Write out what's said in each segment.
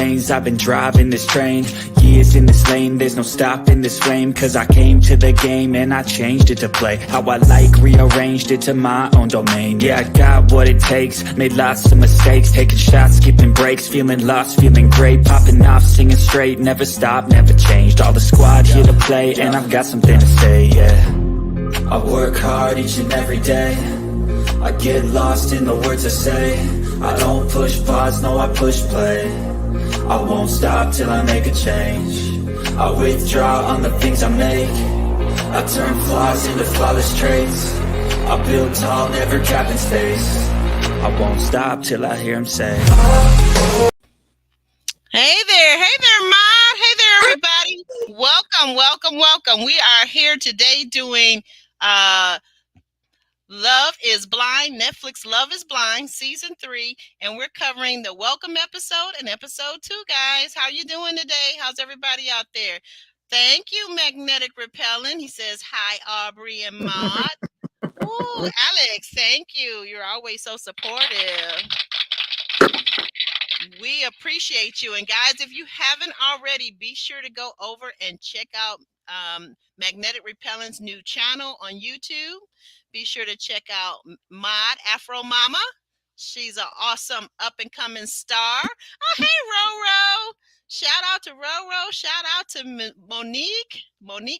lanes, I've been driving this train. Years in this lane, there's no stopping this flame. Cause I came to the game and I changed it to play how I like, rearranged it to my own domain. Yeah, I got what it takes, made lots of mistakes, taking shots, skipping breaks, feeling lost, feeling great, popping off, singing straight, never stopped, never changed. All the squad here to play, and I've got something to say, yeah. I work hard each and every day, I get lost in the words I say. I don't push pause, no, I push play. I won't stop till I make a change. I withdraw on the things I make. I turn flaws into flawless traits. I build tall, never capping space. I won't stop till I hear him say, Hey there, Mod. Hey there, everybody. Welcome. We are here today doing Love is Blind, Netflix Love is Blind, Season 3, and we're covering the welcome episode and episode 2, guys. How you doing today? How's everybody out there? Thank you, Magnetic Repellent. He says, hi, Aubrey and Maud. Ooh, Alex, thank you. You're always so supportive. We appreciate you. And guys, if you haven't already, be sure to go over and check out Magnetic Repellent's new channel on YouTube. Be sure to check out Mod Afro Mama. She's an awesome up-and-coming star. Oh, hey, Roro. Shout out to Roro. Shout out to Monique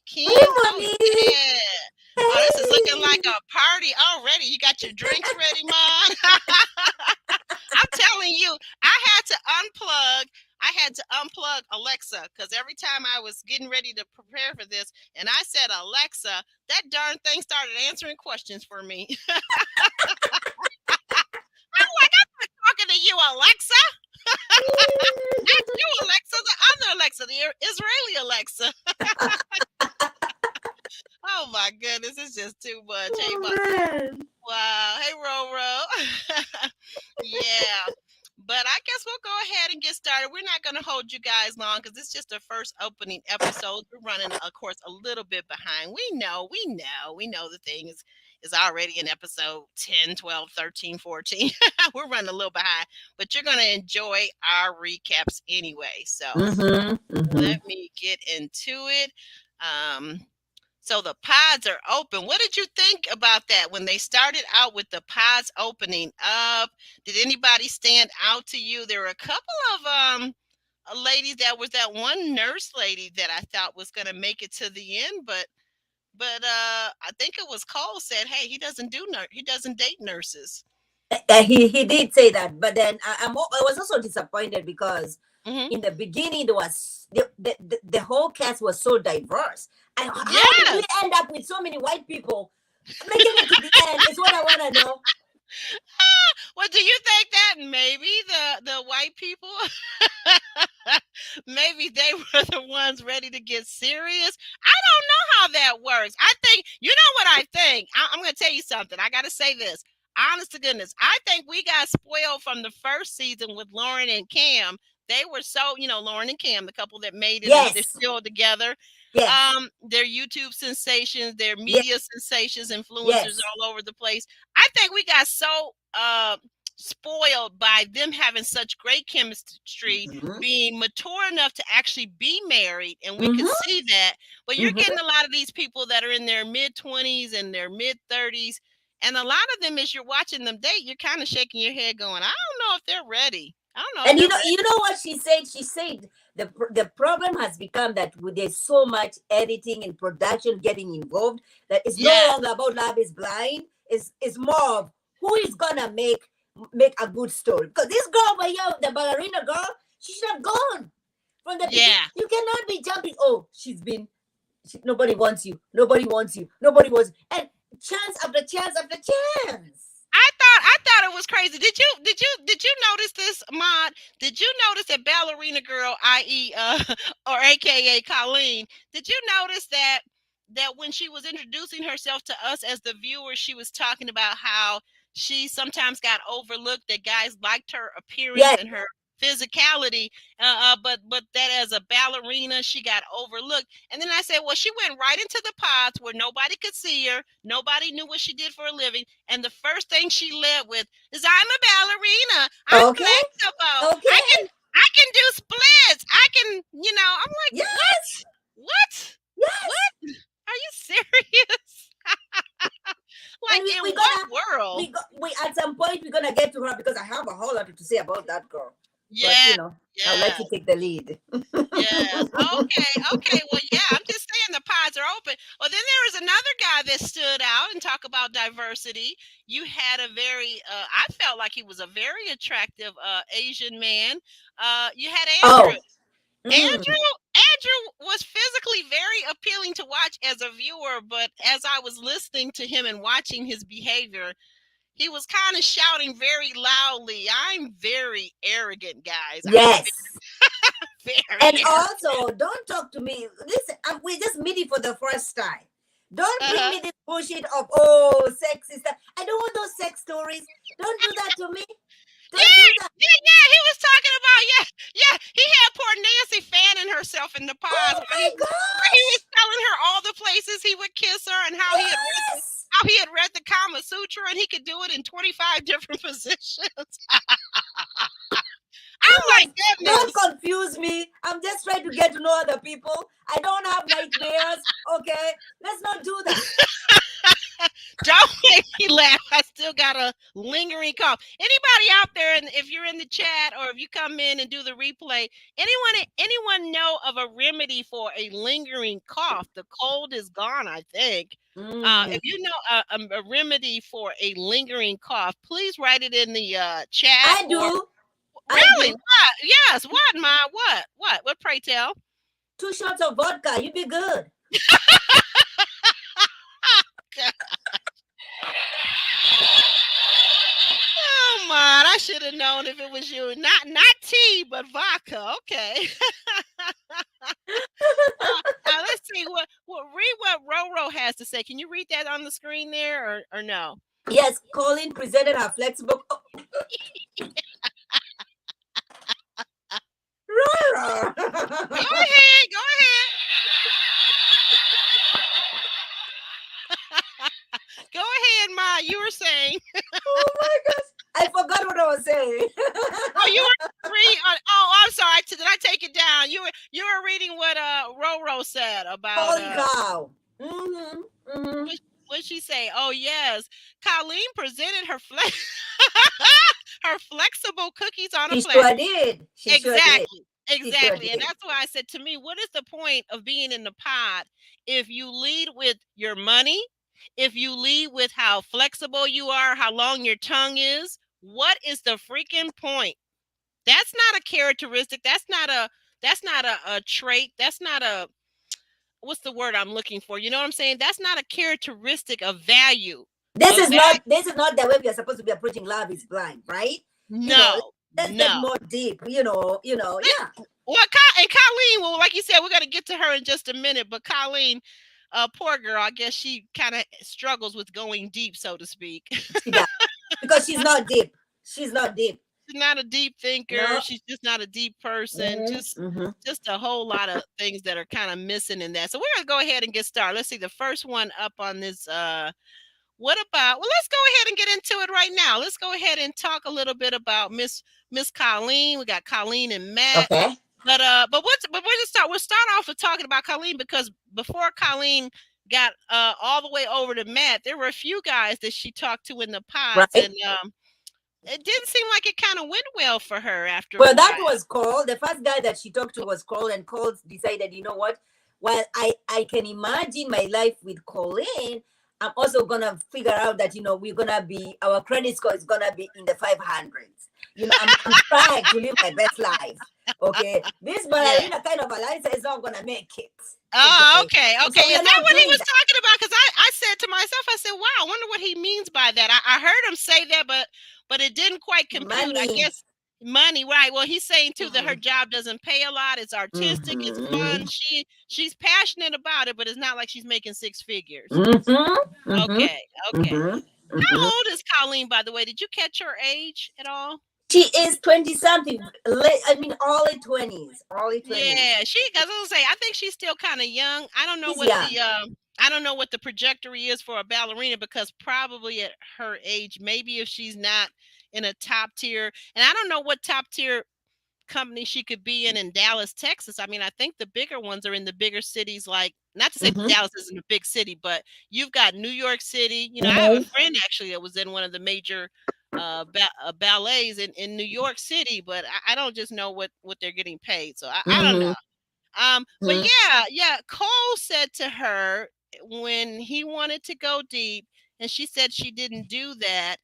King. Hey, Monique. Oh, yeah. Oh, this is looking like a party already. You got your drinks ready, Mod? I'm telling you, I had to unplug Alexa, because every time I was getting ready to prepare for this and I said Alexa, that darn thing started answering questions for me. I'm like, I'm not talking to you, Alexa. Not you, Alexa, the other Alexa, the Israeli Alexa. Oh my goodness, it's just too much. Hey, wow. Hey, Roro. Yeah. But I guess we'll go ahead and get started. We're not going to hold you guys long because it's just the first opening episode. We're running, of course, a little bit behind. We know the thing is already in episode 10, 12, 13, 14. We're running a little behind, but you're going to enjoy our recaps anyway. So let me get into it. So the pods are open. What did you think about that when they started out with the pods opening up? Did anybody stand out to you? There were a couple of ladies. That was that one nurse lady that I thought was going to make it to the end, but I think it was Cole said, "Hey, he doesn't date nurses." He did say that, but then I was also disappointed because in the beginning there was the whole cast was so diverse. And how did we end up with so many white people making it to the end is what I want to know. Well, do you think that maybe the white people, maybe they were the ones ready to get serious? I don't know how that works. I think, you know what I think? I'm going to tell you something. I got to say this. Honest to goodness, I think we got spoiled from the first season with Lauren and Cam. They were so, Lauren and Cam, the couple that made it, they're still together. Yes. They're YouTube sensations, they're media sensations, influencers all over the place. I think we got so spoiled by them having such great chemistry, being mature enough to actually be married, and we can see that. But you're getting a lot of these people that are in their mid-20s and their mid-30s, and a lot of them, as you're watching them date, you're kind of shaking your head going, I don't know if they're ready. I don't know. And you know what she said? She said the problem has become that there's so much editing and production getting involved that it's no longer about Love is Blind. It's more of who is gonna make a good story. Because this girl, the ballerina girl, she should have gone from the beginning. You cannot be jumping. Oh, nobody wants you. Nobody wants you. Nobody wants. And chance after chance after chance. I thought it was crazy. Did you notice this, Mod? Did you notice that ballerina girl, i.e. or AKA Colleen? Did you notice that when she was introducing herself to us as the viewers, she was talking about how she sometimes got overlooked, that guys liked her appearance and her physicality, but that as a ballerina she got overlooked. And then I said, well, she went right into the pods where nobody could see her, nobody knew what she did for a living, and the first thing she led with is, I'm a ballerina, I'm flexible, I can do splits. I can, I'm like, Yes, what? yes. What? Are you serious? And Like, in what world? we at some point we're gonna get to her because I have a whole lot to say about that girl. But Yeah, I'll let yeah. you take the lead. Yes. Okay. Okay. Well, yeah, I'm just saying the pods are open. Well, then there was another guy that stood out and talk about diversity. You had a very, I felt like he was a very attractive Asian man. You had Andrew. Oh. Andrew, Andrew was physically very appealing to watch as a viewer, but as I was listening to him and watching his behavior, he was kind of shouting very loudly. I'm very arrogant, guys. I'm Yes. And very also, don't talk to me. Listen, we're just meeting for the first time. Don't bring arrogant. me this bullshit of sexy stuff. I don't want those sex stories. Don't do that to me. Don't do Yeah, that. yeah. He was talking about yeah. He had poor Nancy fanning herself in the Oh pause my where he was gosh! telling her all the places he would kiss her and Yes. how he had read the Kama Sutra and he could do it in 25 different positions. I'm I'm like, like, don't goodness. confuse me. I'm just trying to get to know other people. I don't have nightmares. Okay, let's not do that. Don't make me laugh. I still got a lingering cough. Anybody out there, and if you're in the chat or if you come in and do the replay, anyone know of a remedy for a lingering cough? The cold is gone, I think. If you know a remedy for a lingering cough, please write it in the chat. I Or do. I really, do. what? Yes, what, Ma? What? Pray tell. 2 shots of vodka. You'd be good. Oh my! I should have known if it was you. Not tea, but vodka. Okay. Now let's see read what Roro has to say. Can you read that on the screen there, or no? Yes, Colin presented her flexible. Go ahead. Go ahead. Go ahead, Ma. You were saying. Oh my gosh. I forgot what I was saying. Oh, you were reading. Oh, I'm sorry. Did I take it down? You were reading what Roro said about. Holy cow. Mm-hmm. Mm-hmm. What'd she say? Oh yes, Colleen presented her her flexible cookies on a She platter. sure did. She sure did. Exactly. She sure Exactly. And did. that's why I said, to me, what is the point of being in the pod if you lead with your money, if you lead with how flexible you are, how long your tongue is? What is the freaking point? That's not a characteristic. That's not a trait. That's not a, what's the word I'm looking for? You know what I'm saying? That's not a characteristic of value. This is not the way we are supposed to be approaching Love is Blind, right? No. Let's get more deep, yeah. Well, and Colleen, well, like you said, we're going to get to her in just a minute, but Colleen, poor girl, I guess she kind of struggles with going deep, so to speak. She does. Because she's not deep. She's not deep. She's not a deep thinker. No. She's just not a deep person. Just a whole lot of things that are kind of missing in that. So we're going to go ahead and get started. Let's see the first one up on this. What about? Well, let's go ahead and get into it right now. Let's go ahead and talk a little bit about Miss Colleen. We got Colleen and Matt. Okay. But we'll start off with talking about Colleen, because before Colleen got all the way over to Matt, there were a few guys that she talked to in the pods, right. And it didn't seem like it kind of went well for her after. Well, that was Cole. The first guy that she talked to was Cole, and Cole decided, you know what? Well, I can imagine my life with Colleen. I'm also gonna figure out that we're gonna be, our credit score is gonna be in the 500s. I'm trying to live my best life. Okay, this ballerina kind of alliance is not gonna make it. Oh, okay. So Is that what he was talking about? Because I said to myself, I said, wow, I wonder what he means by that. I heard him say that, but it didn't quite compute. I guess money, right? Well, he's saying too that her job doesn't pay a lot. It's artistic. It's fun. She's passionate about it, but it's not like she's making six figures. Okay. How old is Colleen, by the way? Did you catch her age at all? She is 20-something. I mean, early 20s. Yeah, because I was gonna say, I think she's still kind of young. I don't know I don't know what the trajectory is for a ballerina, because probably at her age, maybe if she's not in a top tier, and I don't know what top tier company she could be in Dallas, Texas. I mean, I think the bigger ones are in the bigger cities, like, not to say that Dallas isn't a big city, but you've got New York City. You know, I have a friend actually that was in one of the major ballets in New York City, but I don't just know what they're getting paid. So I don't know. But yeah, Cole said to her when he wanted to go deep, and she said she didn't do that.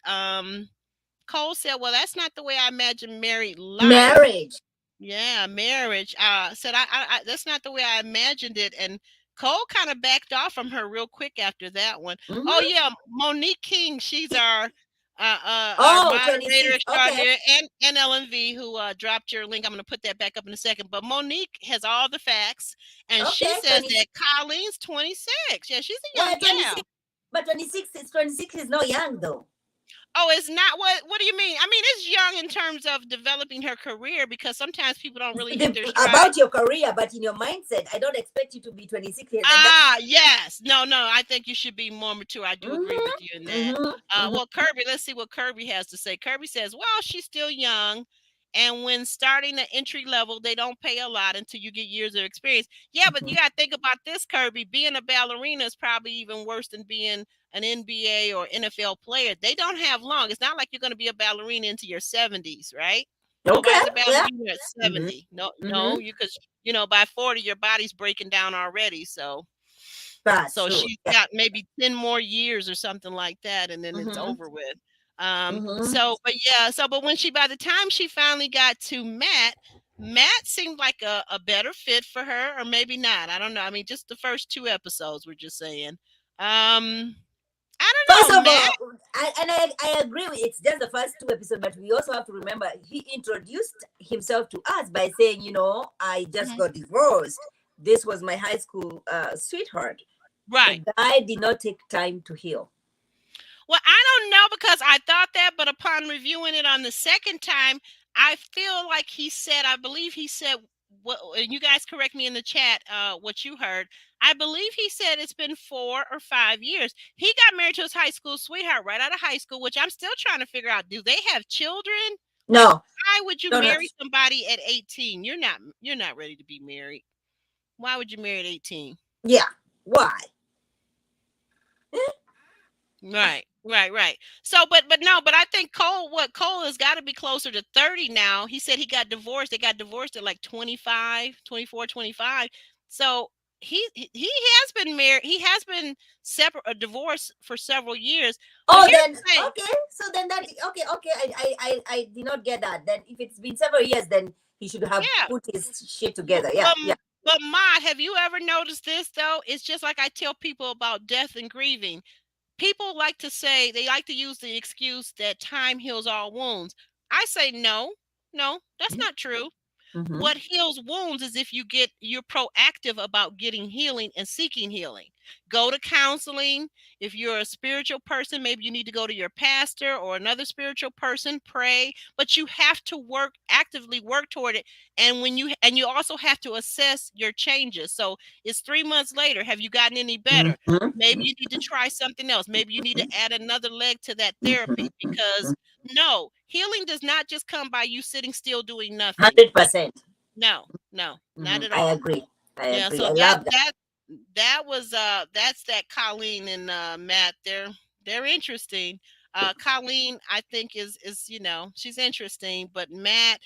Cole said, "Well, that's not the way I imagine married life." Marriage. Yeah, marriage. Said I that's not the way I imagined it, and Cole kind of backed off from her real quick after that one. Oh yeah, Monique King, she's our moderator 26. Okay. extraordinaire, and LMV, who dropped your link. I'm going to put that back up in a second. But Monique has all the facts, and she says 26. that Colleen's 26. Yeah, she's a young gal. 26. But 26 is not young though. Oh, it's not. What do you mean? I mean, it's young in terms of developing her career, because sometimes people don't really hit their stride. About your career, but in your mindset, I don't expect you to be 26 years. Yes. No, I think you should be more mature. I do agree with you in that. Well, Kirby, let's see what Kirby has to say. Kirby says, well, she's still young, and when starting at entry level, they don't pay a lot until you get years of experience. Yeah, but you got to think about this, Kirby. Being a ballerina is probably even worse than being an NBA or NFL player. They don't have long. It's not like you're going to be a ballerina into your 70s, right? Nobody's a ballerina at 70. No, because by 40 your body's breaking down already. So she's got maybe 10 more years or something like that, and then it's over with. But by the time she finally got to Matt seemed like a better fit for her, or maybe not. I don't know. I mean, just the first 2 episodes, we're just saying. I don't know, Matt. First of all, I agree with it's just the first 2 episodes, but we also have to remember he introduced himself to us by saying, I just got divorced. This was my high school sweetheart. Right. The guy did not take time to heal. Well, I don't know, because I thought that, but upon reviewing it on the second time, I feel like I believe he said, and you guys correct me in the chat what you heard. I believe he said it's been 4 or 5 years. He got married to his high school sweetheart right out of high school, which I'm still trying to figure out. Do they have children? No. Why would you marry somebody at 18? You're not ready to be married. Why would you marry at 18? Yeah. Why? Right. So, but I think Cole has got to be closer to 30 now. He said he got divorced. They got divorced at like 25. So he has been married. He has been divorced for several years. Okay. So then I did not get that. Then if it's been several years, then he should have put his shit together. Yeah. But Ma, have you ever noticed this though? It's just like I tell people about death and grieving. People like to use the excuse that time heals all wounds. I say no, that's not true. What heals wounds is if you're proactive about getting healing and seeking healing. Go to counseling. If you're a spiritual person, maybe you need to go to your pastor or another spiritual person, pray, but you have to actively work toward it. And you also have to assess your changes. So it's 3 months later. Have you gotten any better? Maybe you need to try something else. Maybe you need to add another leg to that therapy, because no, healing does not just come by you sitting still doing nothing. 100%. No, not at all. I agree. So that's that Colleen and Matt. They're interesting. Colleen, I think is she's interesting, but Matt,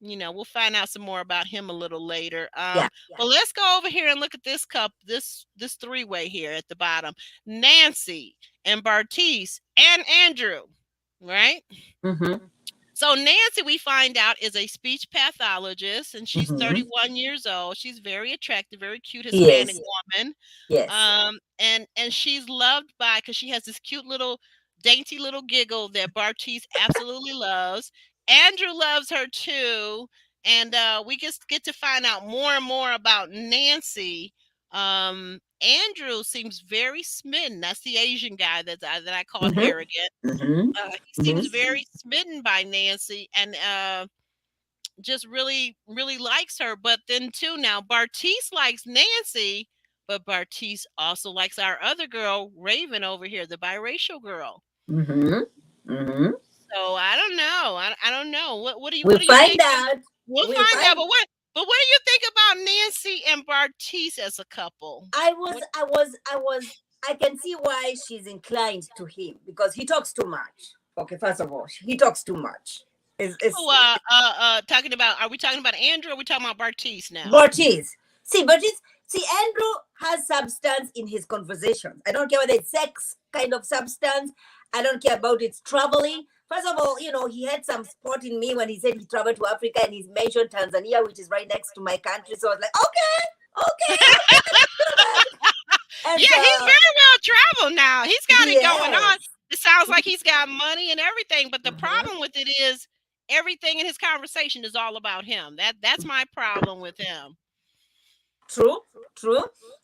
we'll find out some more about him a little later. But let's go over here and look at this this 3-way here at the bottom. Nancy and Bartice and Andrew, right? So Nancy, we find out, is a speech pathologist, and she's 31 years old. She's very attractive, very cute Hispanic woman. Yes. And she's loved because she has this cute little dainty little giggle that Bartice absolutely loves. Andrew loves her too. And we just get to find out more and more about Nancy. Andrew seems very smitten. That's the Asian guy that I called arrogant. He seems very smitten by Nancy, and just really, really likes her. But then too, now Bartice likes Nancy, but Bartice also likes our other girl, Raven, over here, the biracial girl. So I don't know. I don't know. What do you? We'll find out. We'll We'll find out. find. But what do you think about Nancy and Bartiz as a couple? I can see why she's inclined to him because he talks too much. Okay, first of all, he talks too much. It's Talking about, are we talking about Andrew or are we talking about Bartiz now? Bartiz. See, Andrew has substance in his conversations. I don't care whether it's sex kind of substance. I don't care about its traveling. First of all, he had some spot in me when he said he traveled to Africa and he's mentioned Tanzania, which is right next to my country. So I was like, okay. And, yeah, he's very well traveled now. He's got it going on. yes. It sounds like he's got money and everything. But the Mhm. problem with it is everything in his conversation is all about him. That's my problem with him. True.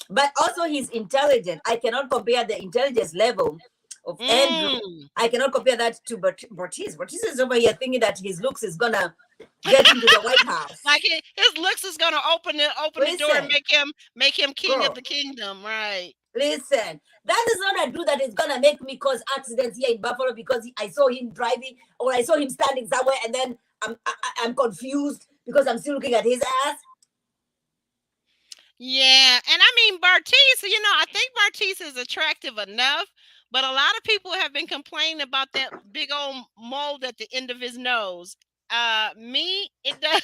But also he's intelligent. I cannot compare the intelligence level of Andrew. I cannot compare that to Bartiz. Bartiz is over here thinking that his looks is gonna get into the White House. Like his looks is gonna open the door and make him king of the kingdom, right? Listen, that is not a dude that is gonna make me cause accidents here in Buffalo because I saw him driving or I saw him standing somewhere and then I'm confused because I'm still looking at his ass. Yeah, and I mean Bartiz, I think Bartiz is attractive enough, but a lot of people have been complaining about that big old mold at the end of his nose. Me, it does.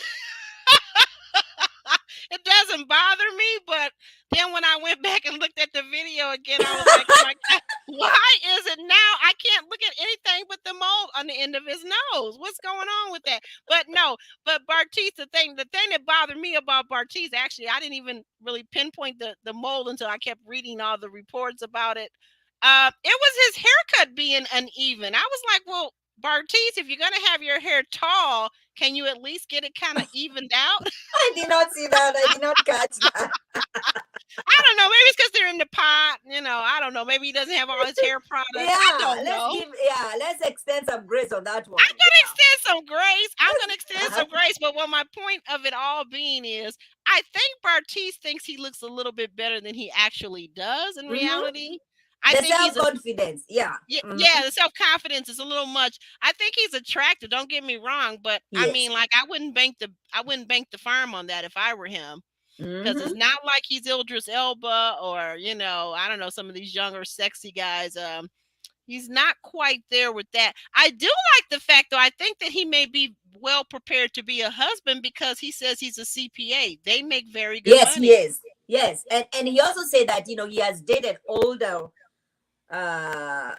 It doesn't bother me, but then when I went back and looked at the video again, I was like, oh my God, why is it now I can't look at anything but the mold on the end of his nose? What's going on with that? But Bartiz, the thing that bothered me about Bartiz, actually, I didn't even really pinpoint the mold until I kept reading all the reports about it. It was his haircut being uneven. I was like, well, Bartiz, if you're gonna have your hair tall, can you at least get it kind of evened out? I did not see that. I did not catch that. I don't know. Maybe it's because they're in the pot. I don't know. Maybe he doesn't have all his hair products. Yeah, I don't know. Let's extend some grace on that one. I'm gonna extend some grace. But what my point of it all being is, I think Bartiz thinks he looks a little bit better than he actually does in reality. I the think self-confidence, yeah, the self-confidence is a little much. I think he's attractive. Don't get me wrong, but I mean, like, I wouldn't bank the farm on that if I were him, because it's not like he's Idris Elba or I don't know, some of these younger sexy guys. He's not quite there with that. I do like the fact, though. I think that he may be well prepared to be a husband because he says he's a CPA. They make very good money. He is. Yes, and he also said that he has dated older.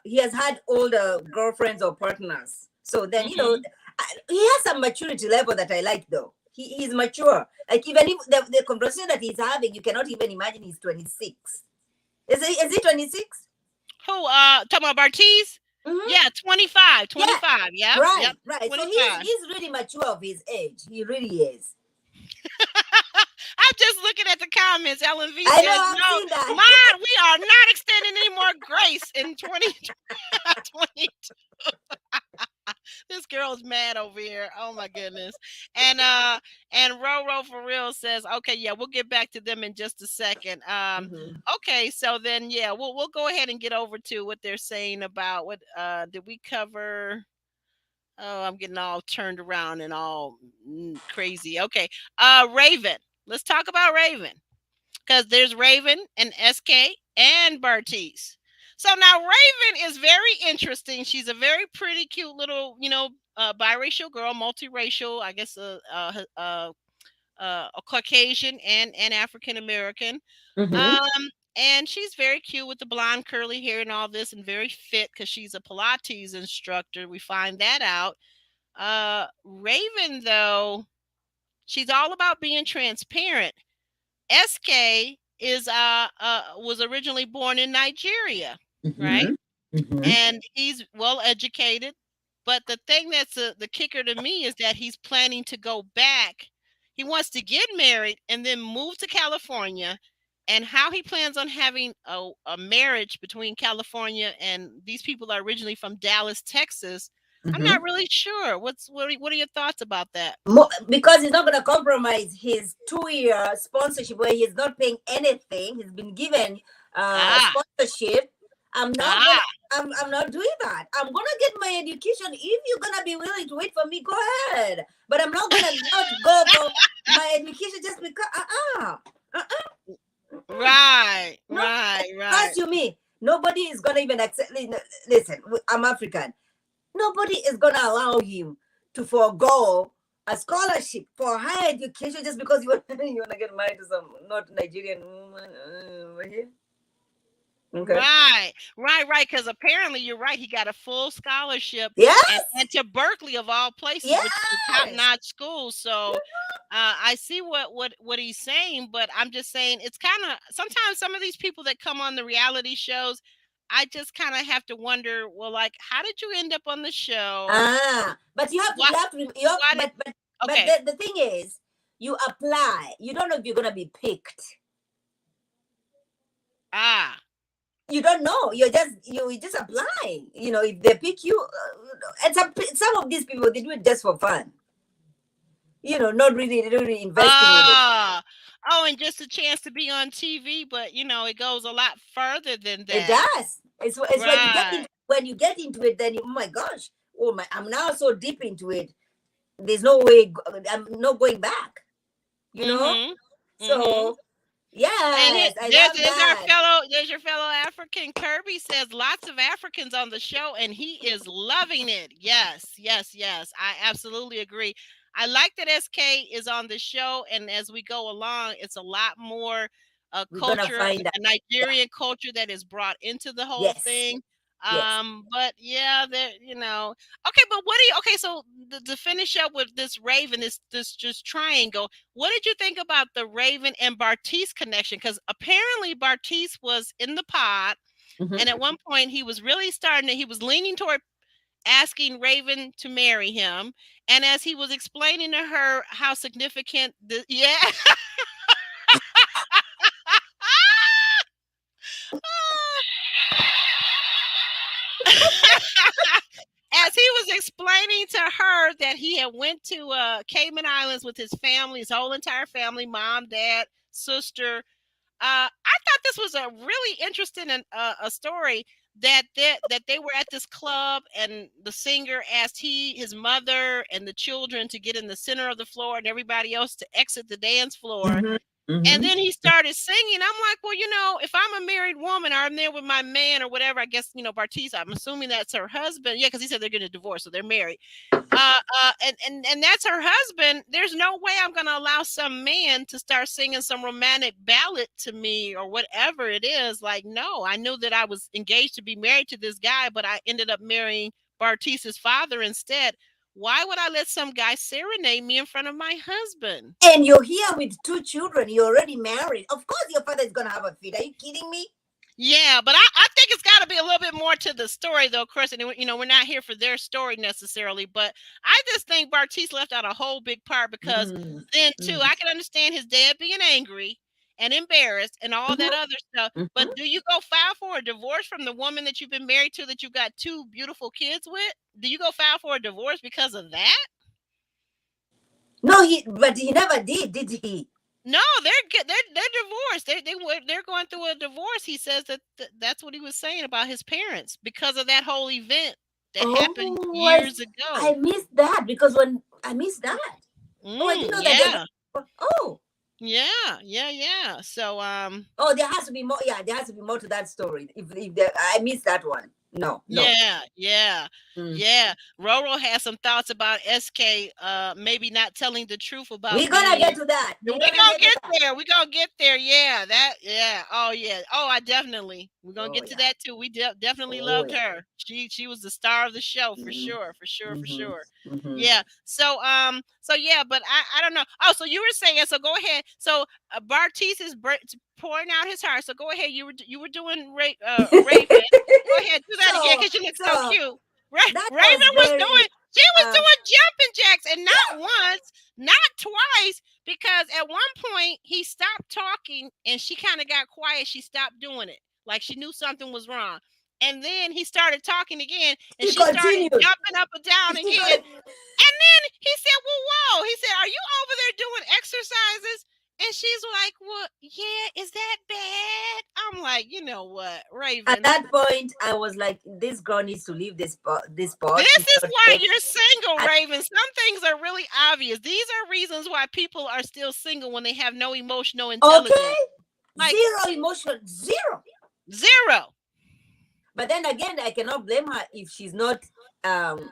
He has had older girlfriends or partners. So then, he has some maturity level that I like, though. He's mature. Like, even if the conversation that he's having, you cannot even imagine he's 26. Is he 26? Who, talking about Bartiz? Yeah, 25. Yeah. Right. 25. So he's really mature of his age. He really is. I'm just looking at the comments. Ellen V I says, know, no, Mom, we are not extending any more grace in 2022. This girl's mad over here. Oh my goodness. And Roro for real says, okay, yeah, we'll get back to them in just a second. Okay, so then we'll go ahead and get over to what they're saying about what did we cover? Oh, I'm getting all turned around and all crazy. Okay. Raven. Let's talk about Raven. Because there's Raven and SK and Bartiz. So now Raven is very interesting. She's a very pretty, cute little, biracial girl, multiracial, I guess a Caucasian and African American. And she's very cute with the blonde curly hair and all this, and very fit because she's a Pilates instructor. We find that out. Raven, though, she's all about being transparent. SK was originally born in Nigeria, right? And he's well educated. But the thing that's the kicker to me is that he's planning to go back. He wants to get married and then move to California. And how he plans on having a marriage between California and these people are originally from Dallas, Texas. I'm not really sure. What are your thoughts about that? Because he's not going to compromise his 2-year sponsorship where he's not paying anything. He's been given sponsorship I'm not gonna. I'm not doing that. I'm gonna get my education. If you're gonna be willing to wait for me, go ahead. But I'm not gonna not go for my education just because. Right, No, right, right. trust you me. Nobody is gonna even accept. Listen, I'm African. Nobody is gonna allow him to forego a scholarship for higher education just because you want to get married to some not Nigerian woman over here. Okay. Right, right. Because apparently you're right. He got a full scholarship, Yes. and to Berkeley of all places, which is a Yes. top-notch school. So I see what he's saying, but I'm just saying it's kind of sometimes some of these people that come on the reality shows, I just kind of have to wonder, well, like, how did you end up on the show? But you have to, Why- you have to, you have, why did- but okay. the thing is, you apply. You don't know if you're gonna be picked. You don't know. You're just applying. You know, if they pick you, and some of these people, they do it just for fun. You know, not really investing in it. Oh, and just a chance to be on TV, but you know, it goes a lot further than that. It does. It's Right. when you get into it, then oh my gosh, I'm now so deep into it. There's no way. I'm no going back. You know. So yes, And I love that. there's your fellow African. Kirby says lots of Africans on the show, and he is loving it. Yes, yes, yes. I absolutely agree. I like that SK is on the show, and as we go along, it's a lot more We're gonna culture, find out. a Nigerian culture that is brought into the whole Yes. thing. Yes. But yeah, there, you know, okay, but okay, so to finish up with this Raven, this just triangle, what did you think about the Raven and Bartice connection? Because apparently Bartice was in the pod, and at one point he was really he was leaning toward asking Raven to marry him, and as he was explaining to her how significant as he was explaining to her that he had went to Cayman Islands with his family, his whole entire family, mom, dad, sister. I thought this was a really interesting a story that they were at this club, and the singer asked his mother and the children to get in the center of the floor and everybody else to exit the dance floor. And then he started singing. I'm like, well, you know, if I'm a married woman or I'm there with my man or whatever, I guess, you know, Bartice, I'm assuming that's her husband. Yeah, because he said they're going to divorce, so they're married. And that's her husband. There's no way I'm going to allow some man to start singing some romantic ballad to me or whatever it is. Like, no, I knew that I was engaged to be married to this guy, but I ended up marrying Bartice's father instead. Why would I let some guy serenade me in front of my husband? And you're here with 2 children. You're already married. Of course, your father is gonna have a fit. Are you kidding me? Yeah, but I think it's got to be a little bit more to the story, though, Chris. And you know, we're not here for their story necessarily, but I just think Bartice left out a whole big part because then too, I can understand his dad being angry and embarrassed and all that other stuff. But do you go file for a divorce from the woman that you've been married to, that you've got 2 beautiful kids with? Do you go file for a divorce because of that? No, but he never did he? No, they're divorced. They're going through a divorce. He says that that's what he was saying about his parents because of that whole event that happened years ago. I missed that because when I missed that. I didn't know that. Oh. Yeah. So oh, there has to be more. Yeah, there has to be more to that story. If I missed that one. No. Yeah. Roro has some thoughts about SK maybe not telling the truth about We're gonna get to that. We're gonna get there. We're gonna get there. Yeah. Oh yeah. Oh, we're gonna get to that too. We definitely loved her. She was the star of the show for sure. Yeah. So yeah, but I don't know. Oh, so you were saying, so go ahead. So Bartice is pouring out his heart. So go ahead. You were doing Raven. Go ahead, do that again because you look so cute. Raven was doing jumping jacks, and not once, not twice, because at one point he stopped talking and she kind of got quiet. She stopped doing it, like she knew something was wrong. And then he started talking again, and she started jumping up and down again. And then he said, well, whoa. He said, are you over there doing exercises? And she's like, well, yeah, is that bad? I'm like, you know what, At Raven, that point, I was like, this girl needs to leave this spot. This spot. this She's is not why fit. you're single, I- Raven. Some things are really obvious. These are reasons why people are still single when they have no emotional Okay, intelligence. Like zero emotion, zero. zero. But then again, I cannot blame her if she's not um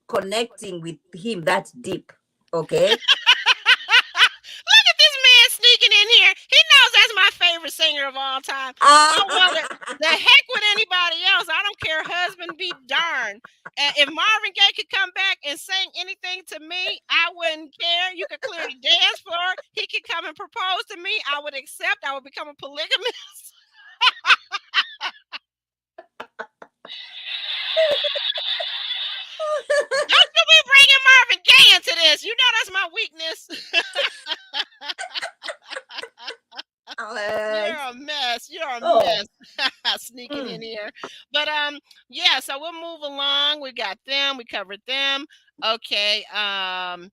connecting with him that deep. Okay. Look at this man sneaking in here. He knows that's my favorite singer of all time. Oh well, the heck with anybody else. I don't care. Husband be darned. If Marvin Gaye could come back and sing anything to me, I wouldn't care. You could clearly dance for it. He could come and propose to me. I would accept. I would become a polygamist. Don't you be bringing Marvin Gaye into this. You know that's my weakness. You're a mess. You're a mess. Sneaking in here. But yeah, so we'll move along. We got them, we covered them. Okay. One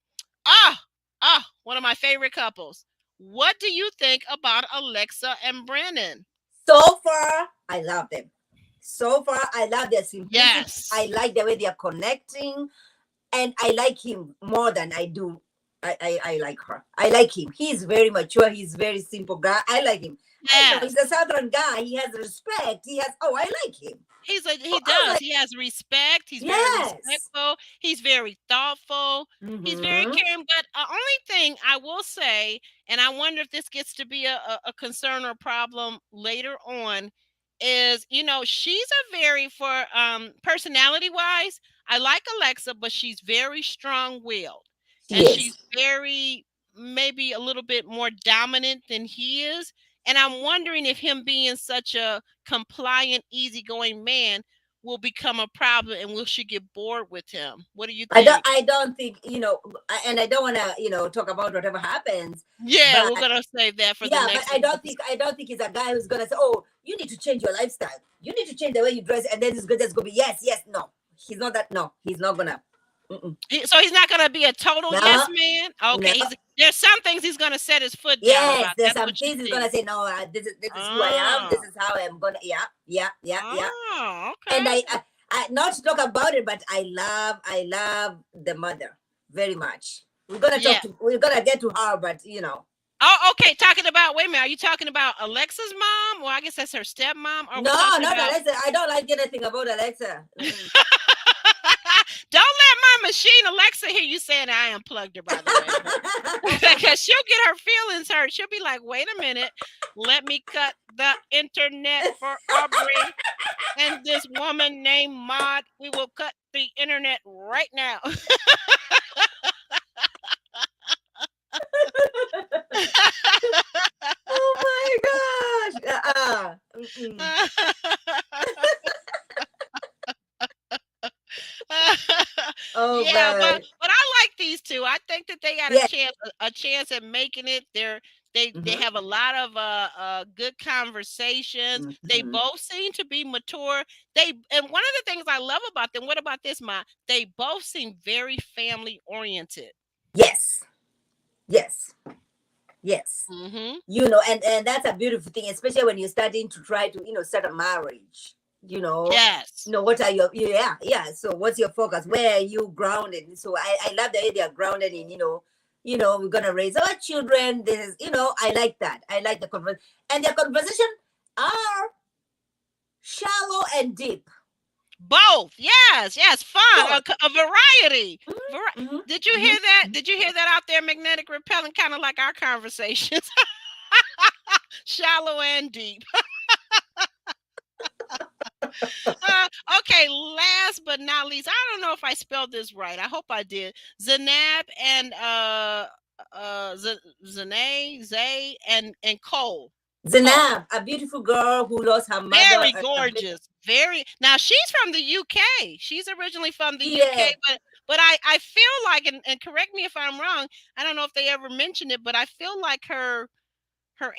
of my favorite couples. What do you think about Alexa and Brennan? So far, I love them. So far, I love their simplicity. Yes. I like the way they are connecting, and I like him more than I do. I like her. I like him. He's very mature. He's very simple guy. I like him. Yes. He's a southern guy. He has respect. I like him. He does. He has respect. He's very respectful. He's very thoughtful. He's very caring. But only thing I will say, and I wonder if this gets to be a concern or problem later on, is, she's a very, for personality wise, I like Alexa, but she's very strong willed. And she's very, maybe a little bit more dominant than he is. And I'm wondering if him being such a compliant, easygoing man will become a problem, and will she get bored with him? What do you think? I don't think, and I don't want to, talk about whatever happens. Yeah, we're gonna save that for the next. But I don't think he's a guy who's gonna say, "Oh, you need to change your lifestyle. You need to change the way you dress," and then he's just gonna be yes. No, he's not that. No, he's not gonna. So he's not gonna be a total yes man. Okay, there's some things he's gonna set his foot down. Yes, there's some things he's gonna say. No, this is who I am. This is how I'm gonna. Yeah. Oh, okay. And I not to talk about it, but I love the mother very much. We're gonna we're gonna get to her, but Oh, okay. Talking about, wait a minute. Are you talking about Alexa's mom? Well, I guess that's her stepmom. Or no, not Alexa. I don't like anything about Alexa. Don't let my machine Alexa hear you saying I unplugged her, by the way. Because she'll get her feelings hurt. She'll be like, wait a minute. Let me cut the internet for Aubrey and this woman named Maud. We will cut the internet right now. Oh my gosh. Oh yeah, God. but I like these two. I think that they got a chance at making it. They have a lot of good conversations. They both seem to be mature. And one of the things I love about them, what about this, Ma? They both seem very family oriented. Yes. Mm-hmm. And that's a beautiful thing, especially when you're starting to try to start a marriage. Yes. What are your so what's your focus? Where are you grounded? So I love the way they are grounded in we're gonna raise our children. This is I like that. I like the conversation, and their conversation are shallow and deep. Both, yes, fun, a variety. Did you hear that? Did you hear that out there? Magnetic repellent, kind of like our conversations. Shallow and deep. Okay, last but not least, I don't know if I spelled this right. I hope I did. Zanab and Zay and Cole. Zanab, a beautiful girl who lost her mother. Very gorgeous. Now she's from the UK. She's originally from the UK, but I feel like, and correct me if I'm wrong, I don't know if they ever mentioned it, but I feel like her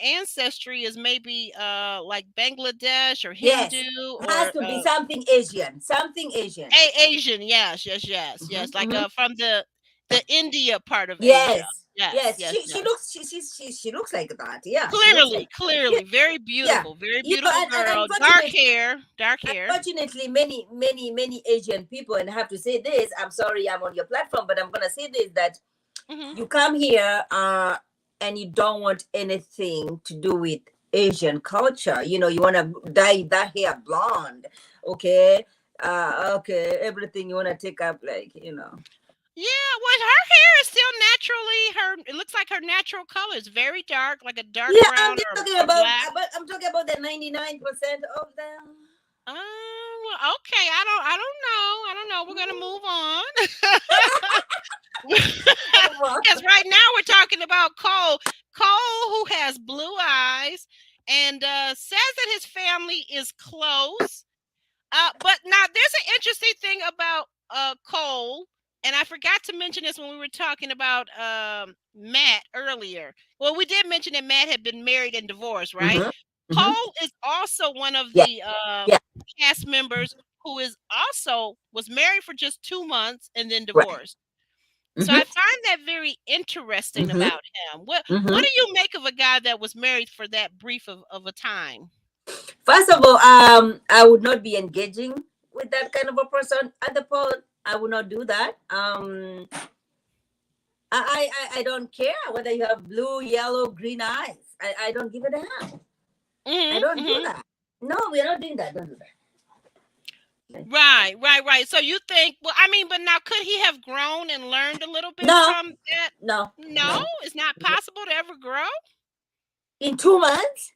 ancestry is maybe like Bangladesh or Hindu. It has to be something Asian. Asian, yes. Like from the India part of Asia. Yes, Yes, yes, she yes. looks she looks like that. Yeah, she looks like Clearly, very yeah. very You know, beautiful and girl. unfortunately, Dark hair. unfortunately, many Asian people, and I have to say this. I'm sorry, I'm on your platform, but I'm gonna say this that Hmm. you come here and you don't want anything to do with Asian culture. You know, you want to dye that hair blonde, okay? Okay, everything you want to take up, like, you know. Yeah, well, her hair is still naturally it looks like her natural color is very dark, like a dark Yeah, I'm brown just talking or black. about I'm talking about the 99% of them. Well, okay. I don't know. We're gonna move on. Because right now we're talking about Cole. Cole, who has blue eyes and says that his family is close. But now there's an interesting thing about Cole, and I forgot to mention this when we were talking about Matt earlier. Well, we did mention that Matt had been married and divorced, right? Mm-hmm. Cole is also one of Yeah, the yeah, cast members who is also was married for just 2 months and then right. divorced. So I Mm-hmm. find that very interesting Mm-hmm. about him. What Mm-hmm. do you make of a guy that was married for that brief of a time? First of all, I would not be engaging with that kind of a person at the point. I would not do that. I don't care whether you have blue, yellow, green eyes. I don't give a damn. I don't do Mm-hmm. that. No, we're not doing that. Don't do that. Right. So you think, well, I mean, but now could he have grown and learned a little bit No, from that? no, No, no. it's not possible to ever grow. In 2 months?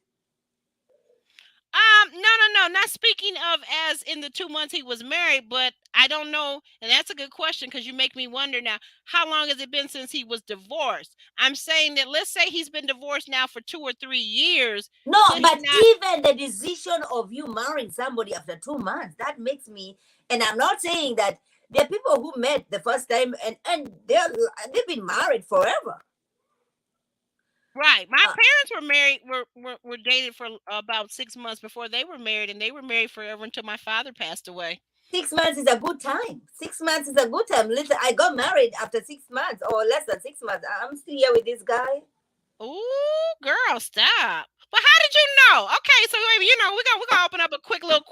No. Not speaking of as in the 2 months he was married, but I don't know, and that's a good question because you make me wonder now, how long has it been since he was divorced? I'm saying that let's say he's been divorced now for 2 or 3 years. No, Could he but not? even the decision of you marrying somebody after 2 months, that makes me, and I'm not saying that there are people who met the first time and they've been married forever. Right. My Uh, parents were married, were dated for about 6 months before they were married, and they were married forever until my father passed away. 6 months is a good time. 6 months is a good time. Listen, I got married after 6 months or less than 6 months. I'm still here with this guy. Ooh, girl, stop. But how did you know? Okay, so we're gonna open up a quick little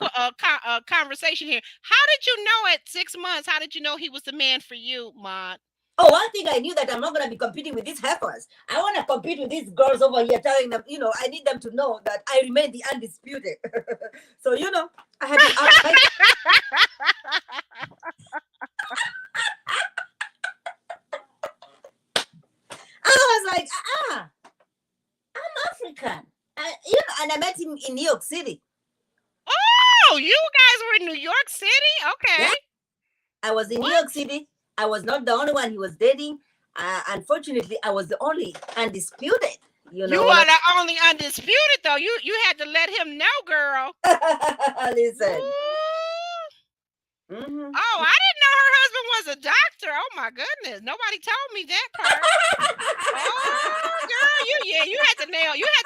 conversation here. How did you know at 6 months? How did you know he was the man for you, Maud? Oh, one thing I knew that I'm not going to be competing with these heifers. I want to compete with these girls over here, telling them, I need them to know that I remain the undisputed. So, I had to I was like, I'm African. And I met him in New York City. Oh, you guys were in New York City? Okay. Yeah. I was in New York City. I was not the only one he was dating. Unfortunately, I was the only undisputed. You are the only undisputed, though. You had to let him know, girl. Listen. Mm-hmm. Oh, I didn't know her husband was a doctor. Oh my goodness, nobody told me that part. Oh, girl, you had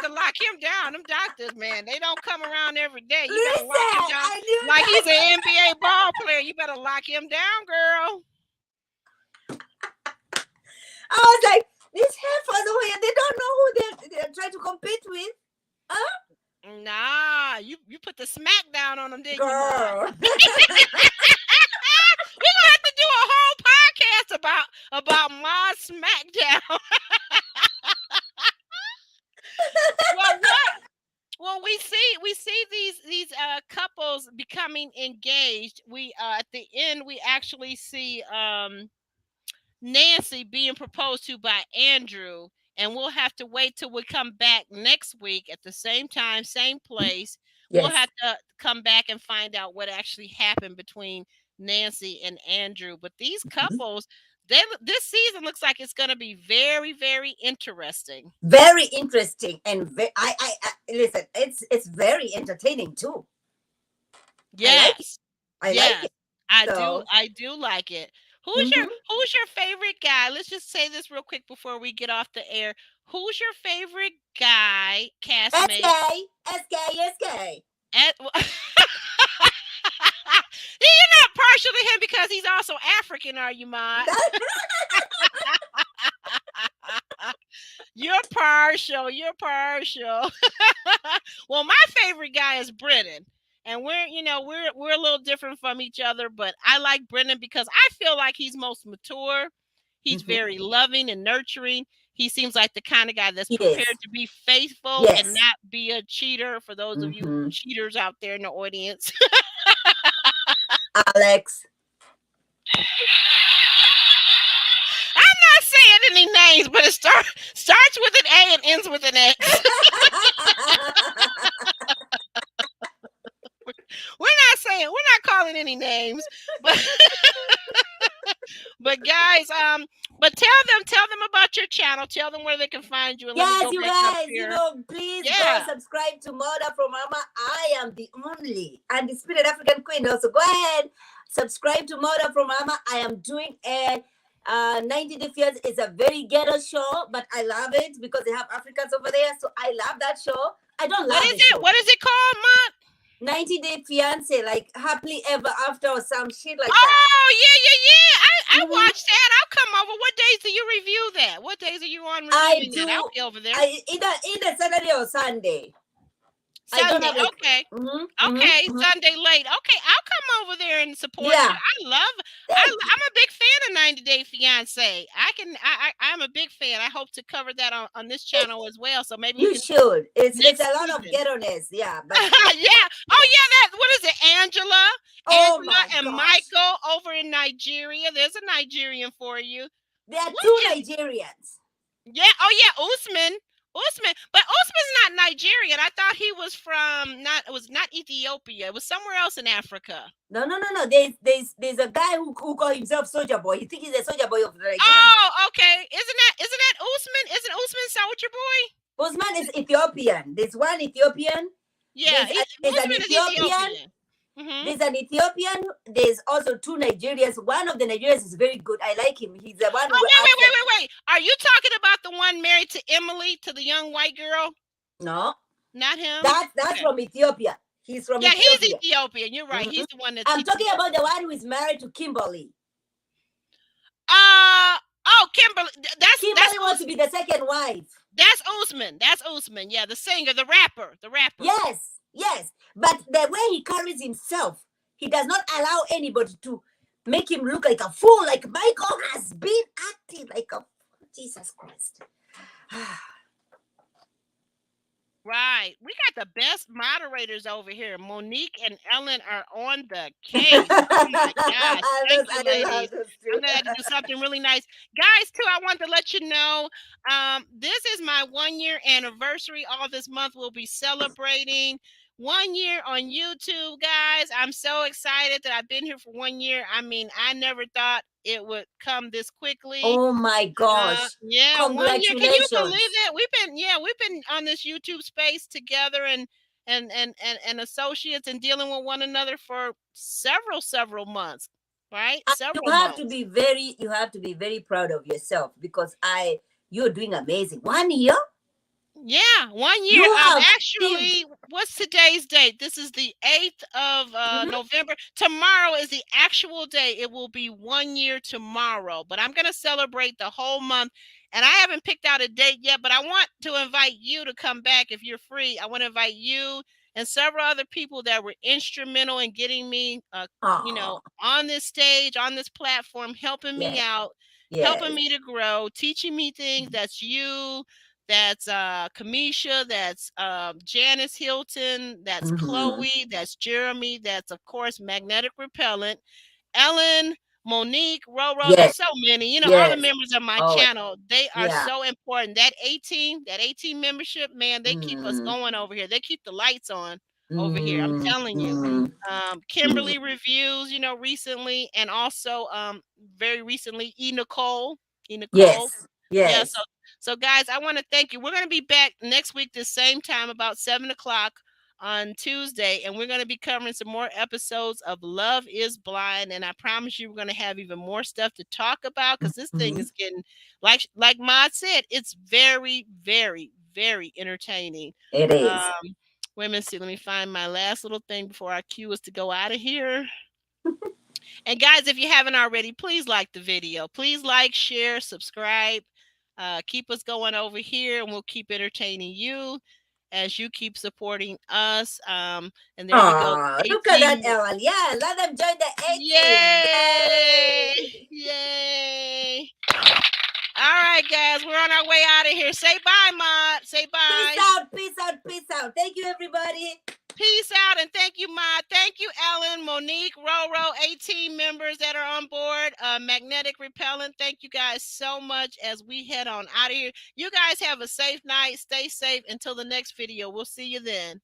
to lock him down. Them doctors, man, they don't come around every day. You better lock him down like he's an NBA ball player. You better lock him down, girl. I was like, these heifers over here, they don't know who they're trying to compete with. Huh? Nah, you put the smack down on them, didn't you, girl? We're gonna have to do a whole podcast about my smackdown. Well, we see these couples becoming engaged. We at the end we actually see Nancy being proposed to by Andrew, and we'll have to wait till we come back next week at the same time, same place. Yes. We'll have to come back and find out what actually happened between Nancy and Andrew. But these couples, this season looks like it's going to be very, very interesting. Very interesting, and I listen. It's very entertaining too. Yes, I like it. I do like it. Who's your favorite guy? Let's just say this real quick before we get off the air. Who's your favorite guy castmate? SK. You're not partial to him because he's also African, are you, Maud? You're partial. You're partial. Well, my favorite guy is Brennan. And we're a little different from each other, but I like Brennan because I feel like he's most mature. He's very loving and nurturing. He seems like the kind of guy that's Yes. prepared to be faithful and Yes. not be a cheater. For those of you cheaters out there in the audience. Alex. I'm not saying any names, but it starts with an A and ends with an X. We're not calling any names, but but guys, but tell them about your channel. Tell them where they can find you. And yes, you guys, please go subscribe to Mother from Mama. I am the only undisputed African queen. Also, go ahead, subscribe to Mother from Mama. I am doing a 90 Day Fiance. Is a very ghetto show, but I love it because they have Africans over there. So I love that show. I don't love it. What is it called, Mom? 90 Day Fiance, like happily ever after or some shit like that. Oh, yeah. I watched that. I'll come over. What days do you review that? What days are you on reviewing that? I'll be over there. Either Saturday or Sunday. Sunday, okay. Sunday late. Okay, I'll come over there and support you. I'm a big fan of 90 Day Fiance. I'm a big fan. I hope to cover that on this channel as well. So maybe you should. It's a lot of ghetto-ness, yeah. But yeah. Oh yeah, what is it? Angela and gosh. Michael over in Nigeria. There's a Nigerian for you. There are two Nigerians. Yeah. Oh yeah, Usman, but Usman's not Nigerian. I thought he was it was not Ethiopia. It was somewhere else in Africa. No. There's a guy who called himself Soldier Boy. He thinks he's a soldier boy of Nigeria. Oh, okay. Isn't that Usman? Isn't Usman Soldier Boy? Usman is Ethiopian. There's one Ethiopian. Yeah, there's an Ethiopian. There's an Ethiopian. There's also two Nigerians. One of the Nigerians is very good. I like him. He's the one. Wait. Are you talking about the one married to Emily, to the young white girl? No, not him. That's from Ethiopia. He's from Ethiopia. He's Ethiopian. You're right. He's the one that. I'm talking about the one who is married to Kimberly. Kimberly. Kimberly wants to be the second wife. That's Usman. Yeah, the singer, the rapper. Yes. But the way he carries himself, he does not allow anybody to make him look like a fool, like Michael has been acting like a Jesus Christ. Right. We got the best moderators over here. Monique and Ellen are on the case. Oh my gosh. Thank you, ladies. I'm glad to do something really nice. Guys, too, I want to let you know, this is my 1 year anniversary. All this month we'll be celebrating 1 year on YouTube, guys. I'm so excited that I've been here for 1 year. I mean, I never thought it would come this quickly. Oh my gosh. Yeah, 1 year. Can you believe it? We've been on this YouTube space together and associates and dealing with one another for several months, right? You have to be very proud of yourself because you're doing amazing. 1 year? Yeah, 1 year. Actually, what's today's date? This is the 8th of November. Tomorrow is the actual day. It will be 1 year tomorrow. But I'm going to celebrate the whole month. And I haven't picked out a date yet, but I want to invite you to come back if you're free. I want to invite you and several other people that were instrumental in getting me, on this stage, on this platform, helping me out, helping me to grow, teaching me things. That's you. That's Kamisha, that's Janice Hilton, that's Chloe, that's Jeremy, that's, of course, Magnetic Repellent, Ellen, Monique, Roro, there's so many, all the members of my channel, they are so important. That 18 membership, man, they keep us going over here. They keep the lights on over here. I'm telling you. Kimberly Reviews, recently, and also very recently, Nicole. Yes. Yeah, so guys, I want to thank you. We're going to be back next week the same time, about 7 o'clock on Tuesday, and we're going to be covering some more episodes of Love is Blind. And I promise you, we're going to have even more stuff to talk about because this thing is getting, like Maud said, it's very, very, very entertaining. It is. Wait a minute, let me find my last little thing before our cue is to go out of here. And guys, if you haven't already, please like the video. Please like, share, subscribe. Keep us going over here, and we'll keep entertaining you as you keep supporting us. And there we go. Look at that, Ellen. Yeah, let them join the A team. Yay! Yay! All right, guys, we're on our way out of here. Say bye, Maude. Say bye. Peace out, peace out, peace out. Thank you, everybody. Peace out, and thank you, Maude. Thank you, Ellen, Monique, Roro, 18 members that are on board. Magnetic Repellent, thank you guys so much as we head on out of here. You guys have a safe night. Stay safe until the next video. We'll see you then.